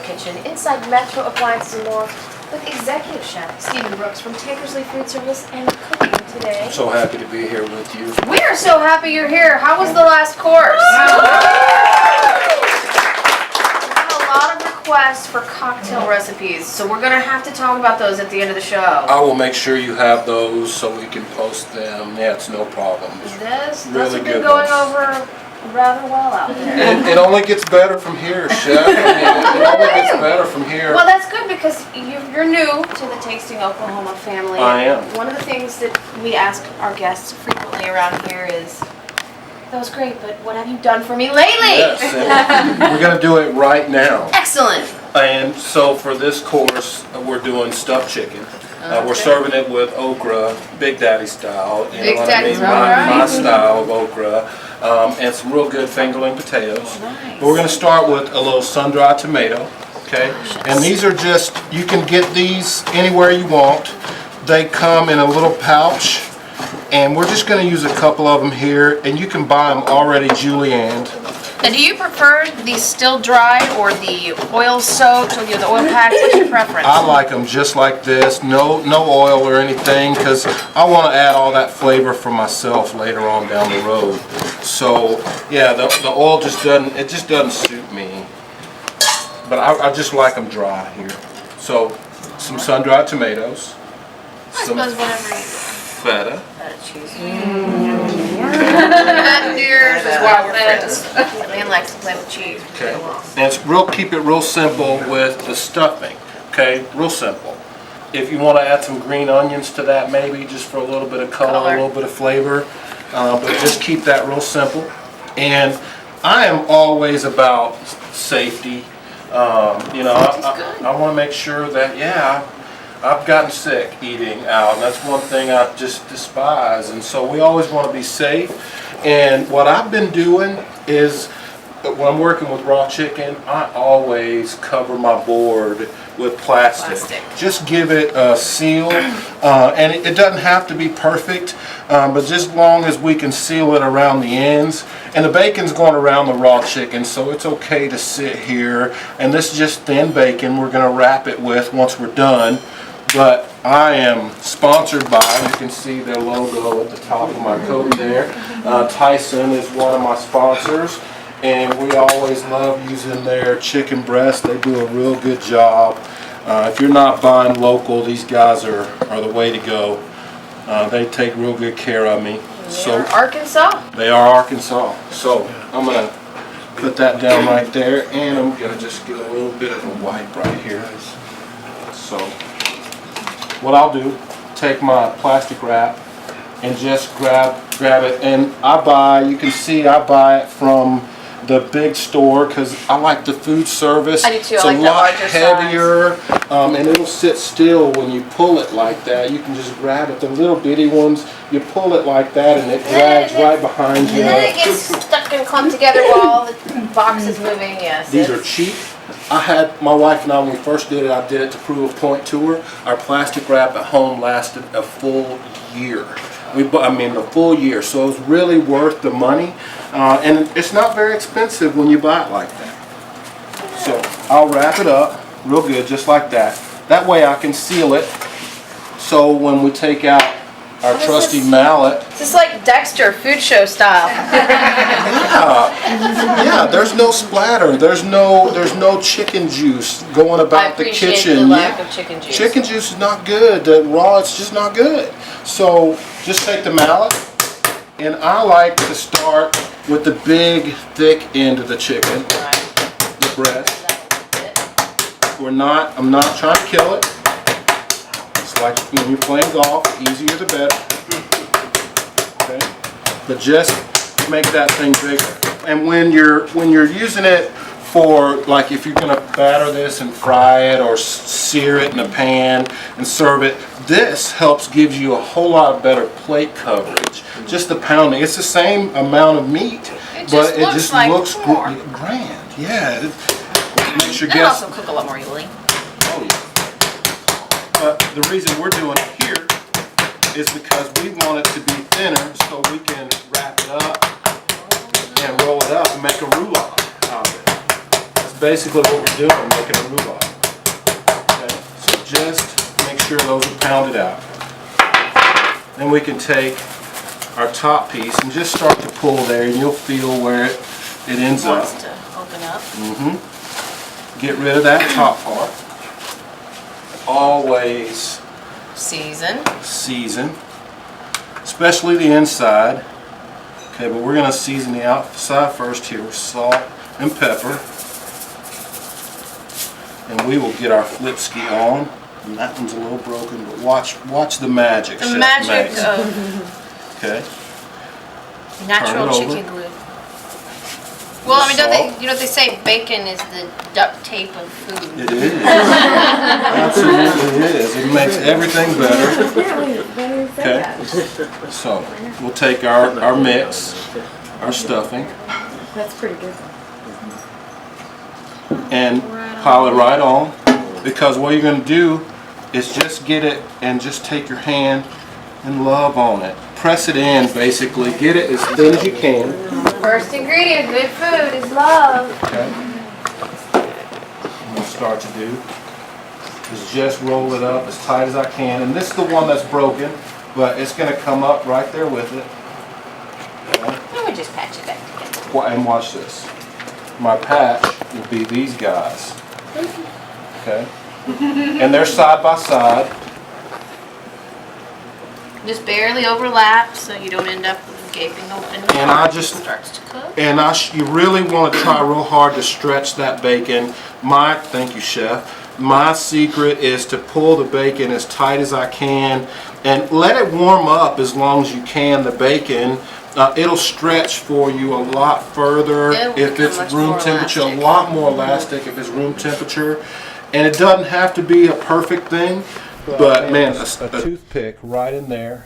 kitchen inside Metro Appliances and More with Executive Chef Stephen Brooks from Tankersley Foodservice and cooking today. I'm so happy to be here with you. We are so happy you're here. How was the last course? Requests for cocktail recipes, so we're gonna have to talk about those at the end of the show. I will make sure you have those so we can post them. Yeah, it's no problem. This really has good been going ones. over rather well out there. It only gets better from here, Chef. I mean, it only gets better from here. Well, that's good because you're new to the Tasting Oklahoma family. I am. One of the things that we ask our guests frequently around here is, "That was great, but what have you done for me lately?" Yes, and we're gonna do it right now. Excellent. And so for this course, we're doing stuffed chicken. We're serving it with okra, Big Daddy style. You know what I mean? My style of okra. And some real good fingerling potatoes. Nice. But we're going to start with a little sun-dried tomato. Okay? And these are just, you can get these anywhere you want. They come in a little pouch. And we're just going to use a couple of them here. And you can buy them already julienned. Now, do you prefer these still dry or the oil soaked or the oil packed? What's your preference? I like them just like this, no oil or anything, because I want to add all that flavor for myself later on down the road. So yeah, the oil just doesn't suit me. But I just like them dry here. So some sun-dried tomatoes, some feta. Cheese. Yours is why we're friends. Man likes to play with cheese. Okay. And keep it real simple with the stuffing. Okay, real simple. If you want to add some green onions to that, maybe just for a little bit of color, a little bit of flavor, but just keep that real simple. And I am always about safety. You know, I want to make sure that I've gotten sick eating out, and that's one thing I just despise. And so we always want to be safe. And what I've been doing is, when I'm working with raw chicken, I always cover my board with plastic. Just give it a seal, and it doesn't have to be perfect, but just as long as we can seal it around the ends. And the bacon's going around the raw chicken, so it's okay to sit here. And this is just thin bacon we're going to wrap it with once we're done. But I am sponsored by, you can see their logo at the top of my coat there. Tyson is one of my sponsors, and we always love using their chicken breast. They do a real good job. If you're not buying local, these guys are the way to go. They take real good care of me. They are Arkansas? They are Arkansas. So I'm going to put that down right there, and I'm going to just get a little bit of a wipe right here. So what I'll do, take my plastic wrap and just grab it, and you can see I buy it from the big store because I like the Foodservice. I do too. It's I like a the lot larger heavier, and it'll sit still when you pull it like that. You can just grab it. The little bitty ones, you pull it like that and it drags right behind you. And then it gets stuck and clumped together while all the box is moving, yes. These are cheap. I had my wife and I, when we first did it, I did it to prove a point to her. Our plastic wrap at home lasted a full year. A full year. So it was really worth the money. And it's not very expensive when you buy it like that. So I'll wrap it up real good, just like that. That way I can seal it. So when we take out our trusty mallet. It's just like Dexter, food show style. Yeah, there's no splatter. There's no chicken juice going about the kitchen. I appreciate the lack of chicken juice. Chicken juice is not good. The raw, it's just not good. So just take the mallet, and I like to start with the big, thick end of the chicken, the breast. I'm not trying to kill it. It's like when you're playing golf, the easier the better. Okay? But just make that thing bigger. And when you're using it for, like, if you're gonna batter this and fry it or sear it in a pan and serve it, this gives you a whole lot better plate coverage. Just the pounding, it's the same amount of meat, but it just looks grand. Yeah, it makes your guests. Also cook a lot more easily. Oh yeah. But the reason we're doing it here is because we want it to be thinner, so we can wrap it up and roll it up and make a roulade out of it. That's basically what we're doing, we're making a roulade. Okay? So just make sure those are pounded out. Then we can take our top piece and just start to pull there, and you'll feel where it ends up. Wants to open up. Get rid of that top part. Always Season. season, especially the inside. Okay, but we're going to season the outside first here with salt and pepper. And we will get our flip ski on. And that one's a little broken, but watch the magic. The magic of okay. natural chicken glue. Well, I mean, don't they? You know what they say? Bacon is the duct tape of food. It is. Absolutely is. It makes everything better. Okay. So we'll take our mix, our stuffing, That's pretty good. and pile it right on. Because what you're going to do is just get it and just take your hand and love on it. Press it in, basically. Get it as thin as you can. First ingredient, good food, is love. Okay. What I'm going to start to do is just roll it up as tight as I can. And this is the one that's broken, but it's going to come up right there with it. Okay. And we just patch it back together. And watch this. My patch will be these guys. Okay. And they're side by side. Just barely overlap so you don't end up with a gaping open. And I just starts to cook. And you really want to try real hard to stretch that bacon. Thank you, chef. My secret is to pull the bacon as tight as I can and let it warm up as long as you can. The bacon, it'll stretch for you a lot further if it's room temperature, a lot more elastic if it's room temperature. And it doesn't have to be a perfect thing, but man, a toothpick right in there.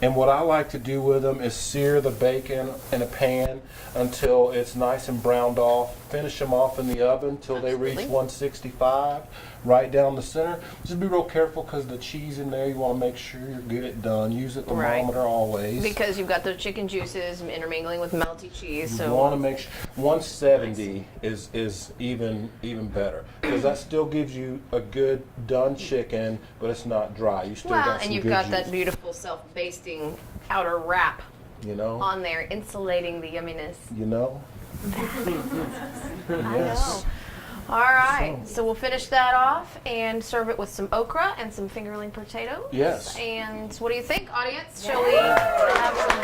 And what I like to do with them is sear the bacon in a pan until it's nice and browned off. Finish them off in the oven until they reach 165, right down the center. Just be real careful because the cheese in there, you want to make sure you get it done. Use the thermometer always. Because you've got those chicken juices intermingling with melty cheese. You want to make sure 170 is even better because that still gives you a good done chicken, but it's not dry. You still got some and you've good got juice. that beautiful self-basting outer wrap on there, insulating the yumminess. You know? Yes. All right, so we'll finish that off and serve it with some okra and some fingerling potatoes. Yes. And what do you think, audience? Shall we have some?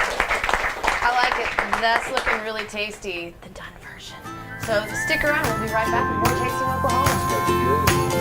I like it. That's looking really tasty, the done version. So stick around. We'll be right back with more Tasting Oklahoma. That's good.